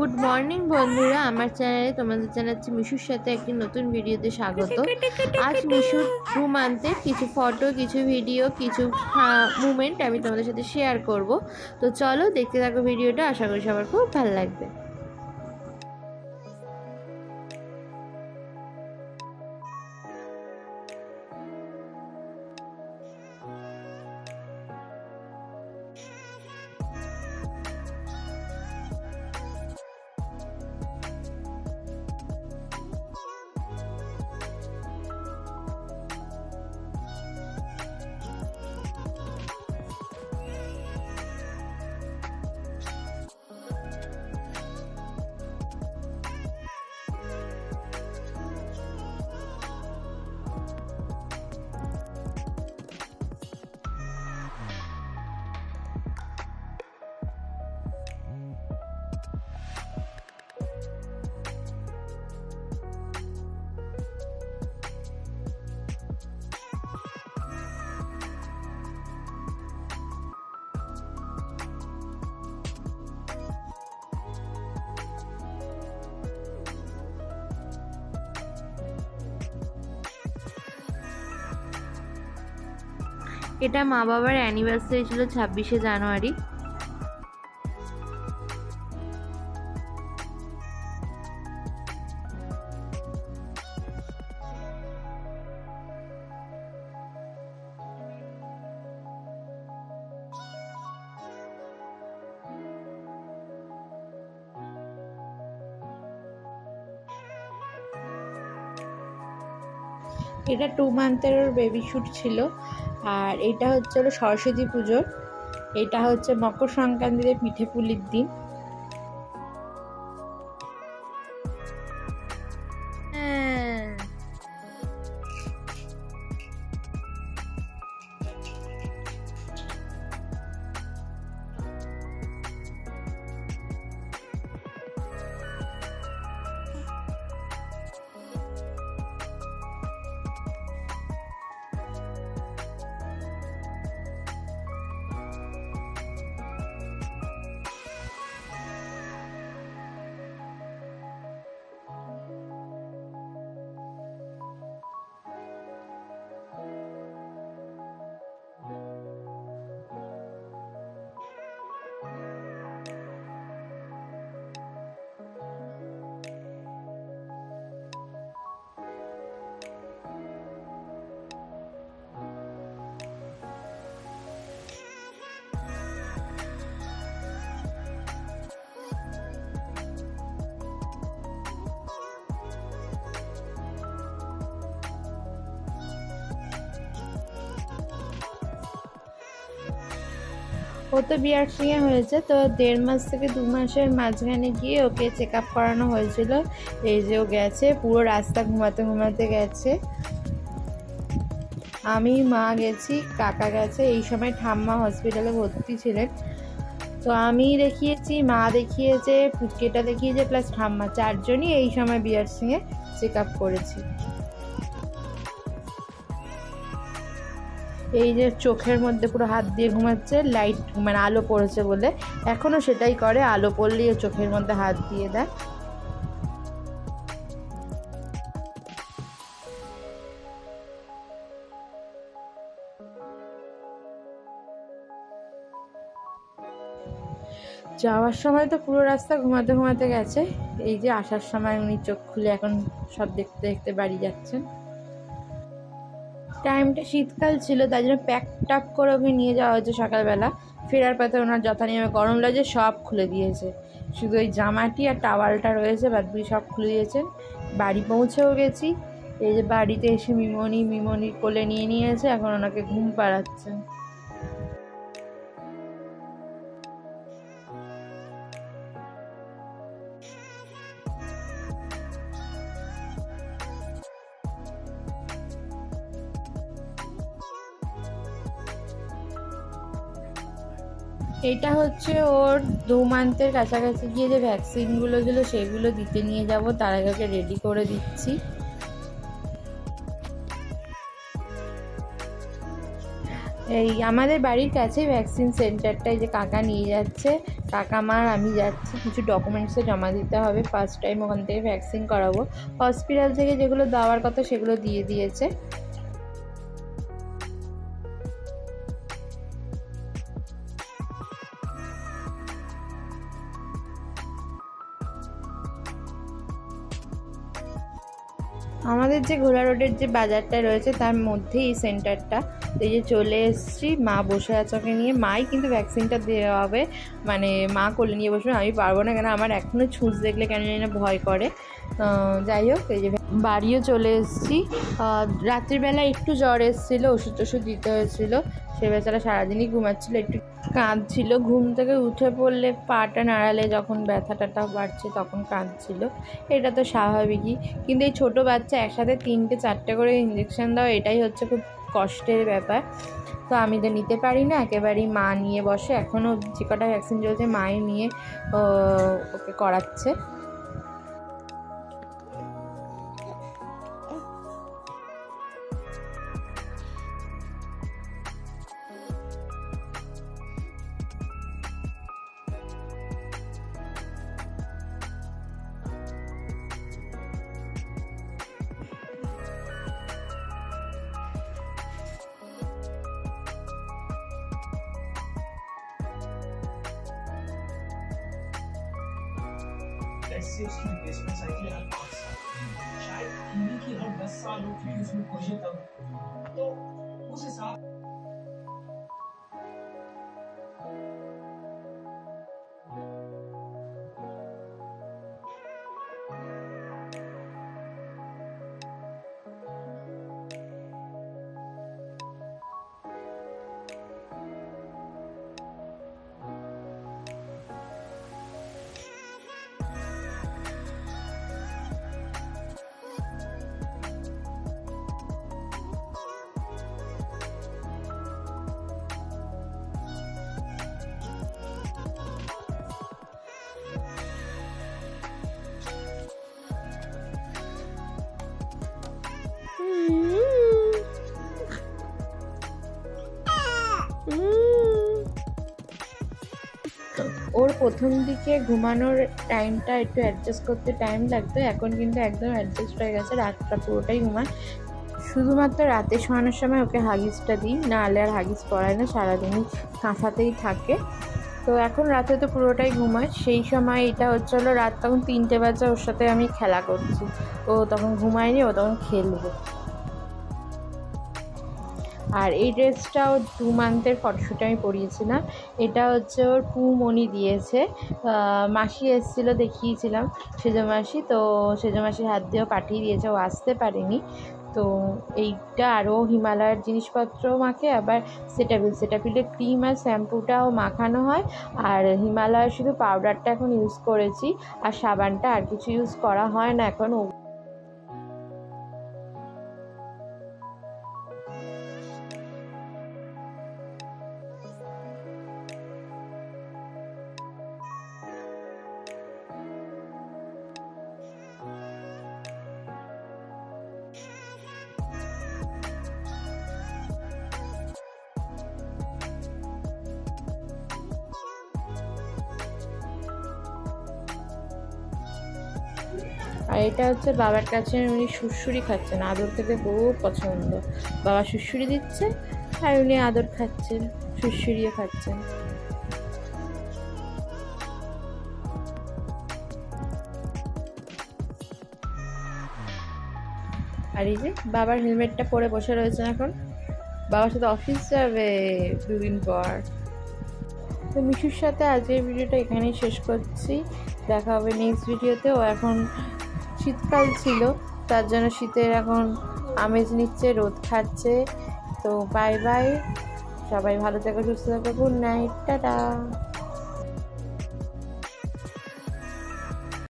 Good morning বন্ধুরা, আমার চ্যানেলে তোমাদের জানাচ্ছি মিশুর সাথে একটি নতুন ভিডিওতে স্বাগত। আজ মিশুর 2 মান্থের কিছু ফটো, কিছু ভিডিও, কিছু মুমেন্ট আমি তোমাদের সাথে শেয়ার করব। তো চলো দেখতে থাকো ভিডিওটা, আশা করি সবার খুব ভালো লাগবে। এটা মা বাবার অ্যানিভার্সারি ছিল 26শে জানুয়ারি। এটা 2 মান্থের বেবি শ্যুট ছিল। আর এটা হচ্ছে সরস্বতী পুজোর, এটা হচ্ছে মকর সংক্রান্তিতে পিঠে পুলির দিন। ও তো বিয়ার্সিংয়ে হয়েছে, তো 1.5 মাস থেকে 2 মাসের মাঝখানে গিয়ে ওকে চেক আপ করানো হয়েছিল। এই যে ও গেছে, পুরো রাস্তা ঘুমাতে ঘুমাতে গেছে। আমি, মা গেছি, কাকা গেছে। এই সময় ঠাম্মা হসপিটালে ভর্তি ছিলেন, তো আমি দেখিয়েছি, মা দেখিয়েছে, পুচকেটা দেখিয়েছে, প্লাস ঠাম্মা, 4 জনই এই সময় বিয়ার্সিংয়ে চেক আপ করেছি। এই যে চোখের মধ্যে পুরো হাত দিয়ে ঘুমাচ্ছে, লাইট মানে আলো পড়েছে বলে। এখনও সেটাই করে, আলো পড়লেই ও চোখের মধ্যে হাত দিয়ে দেয়। যাওয়ার সময় তো পুরো রাস্তা ঘুমাতে ঘুমাতে গেছে। এই যে আসার সময় উনি চোখ খুলে এখন সব দেখতে দেখতে বাড়ি যাচ্ছেন। টাইমটা শীতকাল ছিল, তাই জন্য প্যাক টাপ করে ওকে নিয়ে যাওয়া হয়েছে সকালবেলা। ফেরার পথে ওনার যথানিয়মে গরম লাগছে, সব খুলে দিয়েছে। শুধু ওই জামাটি আর টাওয়ালটা রয়েছে, বাদবাকি সব খুলে দিয়েছেন। বাড়ি পৌঁছেও গেছি। এই যে বাড়িতে এসে মিমনি কোলে নিয়ে নিয়েছে, এখন ওনাকে ঘুম পাড়াচ্ছেন। এটা হচ্ছে ওর 2 মান্থের কাছাকাছি গিয়ে যে ভ্যাকসিনগুলো ছিল সেগুলো দিতে নিয়ে যাব, তার আগে ওকে রেডি করে দিচ্ছি। এই আমাদের বাড়ির কাছেই ভ্যাকসিন সেন্টারটায় যে কাকা নিয়ে যাচ্ছে, কাকা মার আমি যাচ্ছি, কিছু ডকুমেন্টসও জমা দিতে হবে, ফার্স্ট টাইম ওখান থেকে ভ্যাকসিন করাবো। হসপিটাল থেকে যেগুলো দেওয়ার কথা সেগুলো দিয়ে দিয়েছে। আমাদের যে ঘোড়া রোডের যে বাজারটা রয়েছে তার মধ্যেই এই সেন্টারটা। এই যে চলে এসেছি, মা বসে আছে ওকে নিয়ে, মাই কিন্তু ভ্যাকসিনটা দেওয়া হবে, মানে মা কোলে নিয়ে বসবে, আমি পারবো না, কেন আমার এখনও ছুঁচ দেখলে কেন জানি না ভয় করে। যাই হোক, এই যে বাড়িও চলে এসেছি। রাত্রিবেলা একটু জ্বর এসেছিলো, ওষুধ টষুধ দিতে হয়েছিলো। সে বেচারা সারাদিনই ঘুমাচ্ছিলো, একটু কাঁদছিল, ঘুম থেকে উঠে পড়লে পাটা নাড়ালে যখন ব্যথা টাটা বাড়ছে তখন কাঁদছিল। এটা তো স্বাভাবিকই, কিন্তু এই ছোটো বাচ্চা একসাথে 3-4টে করে ইঞ্জেকশন দেওয়া, এটাই হচ্ছে খুব কষ্টের ব্যাপার। তো আমি তো নিতে পারি না, একেবারেই মা নিয়ে বসে, এখনও যে কটা ভ্যাকসিন চলছে মাই নিয়ে ওকে করাচ্ছে। ऐसे उसकी रिप्लेसमेंट साइकिल हर 5 साल, शायद टीवी की हर 10 साल हो, क्योंकि उसमें खोजे तब, तो उस हिसाब ওর প্রথম দিকে ঘুমানোর টাইমটা একটু অ্যাডজাস্ট করতে টাইম লাগতো, এখন কিন্তু একদম অ্যাডজাস্ট হয়ে গেছে, রাতটা পুরোটাই ঘুমায়। শুধুমাত্র রাতে শোয়ানোর সময় ওকে হাগিসটা দিই, না হলে আর হাগিস পড়ায় না, সারাদিনই কাঁথাতেই থাকে। তো এখন রাতে তো পুরোটাই ঘুমায়, সেই সময় এটা হচ্ছিলো রাত তখন 3টে বাজে, ওর সাথে আমি খেলা করছি, ও তখন ঘুমায়নি, ও তখন খেলবে। আর এই ড্রেসটা ওর 2 মান্থের ফটোশ্যুটে আমি পরিয়েছিলাম, এটা হচ্ছে ওর পুমনি দিয়েছে, মাসি এসেছিলো দেখিয়েছিলাম, সেজো মাসি, তো সেজো মাসির হাত দিয়েও পাঠিয়ে দিয়েছে, ও আসতে পারেনি। তো এইটা আরও হিমালয়ের জিনিসপত্র মাখে, আবার সেটাফিলের ক্রিম আর শ্যাম্পুটাও মাখানো হয়, আর হিমালয়ের শুধু পাউডারটা এখন ইউজ করেছি, আর সাবানটা আর কিছু ইউজ করা হয় না এখন। আর এটা হচ্ছে বাবার কাছে, উনি সুড়সুড়ি খাচ্ছেন, আদর খেতে বহু পছন্দ, বাবা সুড়সুড়ি দিচ্ছে আর উনি আদর খাচ্ছেন, সুড়সুড়িও খাচ্ছেন। আর এই যে বাবার হেলমেটটা পরে বসে রয়েছেন, এখন বাবার সাথে অফিস যাবে 2 দিন পর। তো মিশুর সাথে আজকের ভিডিওটা এখানেই শেষ করছি, দেখা হবে নেক্সট ভিডিওতে। ও এখন শীতকাল ছিল, তার জন্য শীতের এখন আমেজ নিচ্ছে, রোদ খাচ্ছে। তো বাই বাই, সবাই ভালো থেকো, সুস্থ থেকো, গুড নাইট, টাটা।